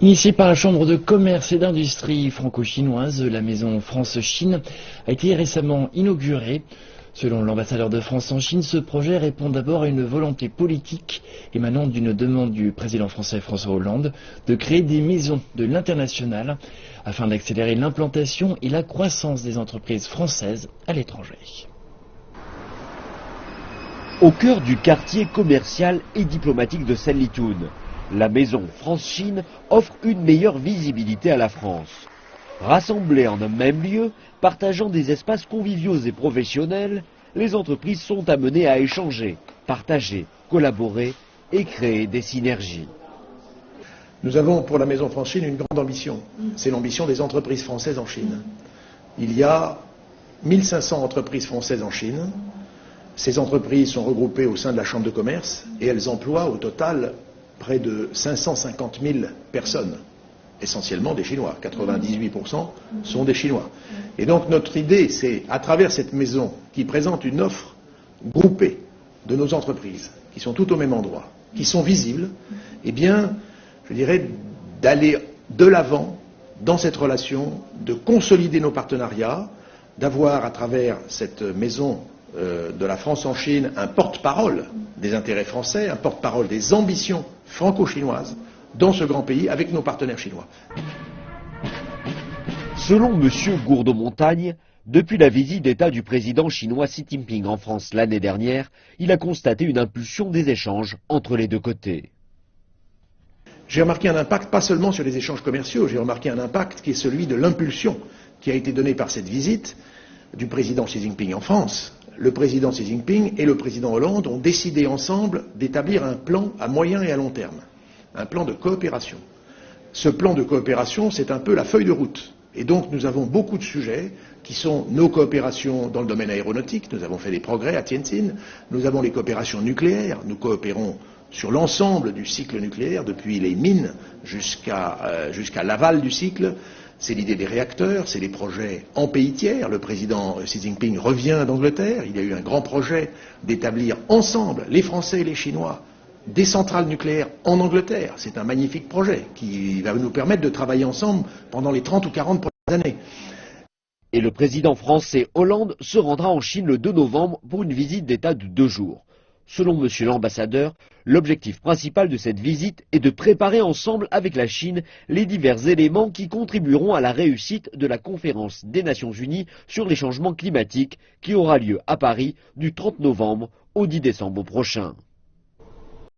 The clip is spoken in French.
Initiée par la Chambre de commerce et d'industrie franco-chinoise, la maison France-Chine a été récemment inaugurée. Selon l'ambassadeur de France en Chine, ce projet répond d'abord à une volonté politique émanant d'une demande du président français François Hollande de créer des maisons de l'international afin d'accélérer l'implantation et la croissance des entreprises françaises à l'étranger. Au cœur du quartier commercial et diplomatique de Sanlitun, la maison France-Chine offre une meilleure visibilité à la France. Rassemblées en un même lieu, partageant des espaces conviviaux et professionnels, les entreprises sont amenées à échanger, partager, collaborer et créer des synergies. Nous avons pour la maison France-Chine une grande ambition. C'est l'ambition des entreprises françaises en Chine. Il y a 1500 entreprises françaises en Chine. Ces entreprises sont regroupées au sein de la Chambre de commerce et elles emploient au total près de 550 000 personnes, essentiellement des Chinois. 98% sont des Chinois. Et donc notre idée, c'est, à travers cette maison qui présente une offre groupée de nos entreprises, qui sont toutes au même endroit, qui sont visibles, eh bien, je dirais, d'aller de l'avant dans cette relation, de consolider nos partenariats, d'avoir à travers cette maison de la France en Chine un porte-parole des intérêts français, un porte-parole des ambitions franco-chinoises dans ce grand pays avec nos partenaires chinois. Selon M. Gourdeau-Montagne, depuis la visite d'État du président chinois Xi Jinping en France l'année dernière, il a constaté une impulsion des échanges entre les deux côtés. J'ai remarqué un impact pas seulement sur les échanges commerciaux, j'ai remarqué un impact qui est celui de l'impulsion qui a été donnée par cette visite du président Xi Jinping en France. Le président Xi Jinping et le président Hollande ont décidé ensemble d'établir un plan à moyen et à long terme, un plan de coopération. Ce plan de coopération, c'est un peu la feuille de route. Et donc nous avons beaucoup de sujets qui sont nos coopérations dans le domaine aéronautique, nous avons fait des progrès à Tianjin, nous avons les coopérations nucléaires, nous coopérons sur l'ensemble du cycle nucléaire, depuis les mines jusqu'à l'aval du cycle. C'est l'idée des réacteurs, c'est les projets en pays tiers. Le président Xi Jinping revient d'Angleterre. Il y a eu un grand projet d'établir ensemble, les Français et les Chinois, des centrales nucléaires en Angleterre. C'est un magnifique projet qui va nous permettre de travailler ensemble pendant les 30 ou 40 prochaines années. Et le président français Hollande se rendra en Chine le 2 novembre pour une visite d'État de 2 jours. Selon M. l'ambassadeur, l'objectif principal de cette visite est de préparer ensemble avec la Chine les divers éléments qui contribueront à la réussite de la conférence des Nations Unies sur les changements climatiques qui aura lieu à Paris du 30 novembre au 10 décembre prochain.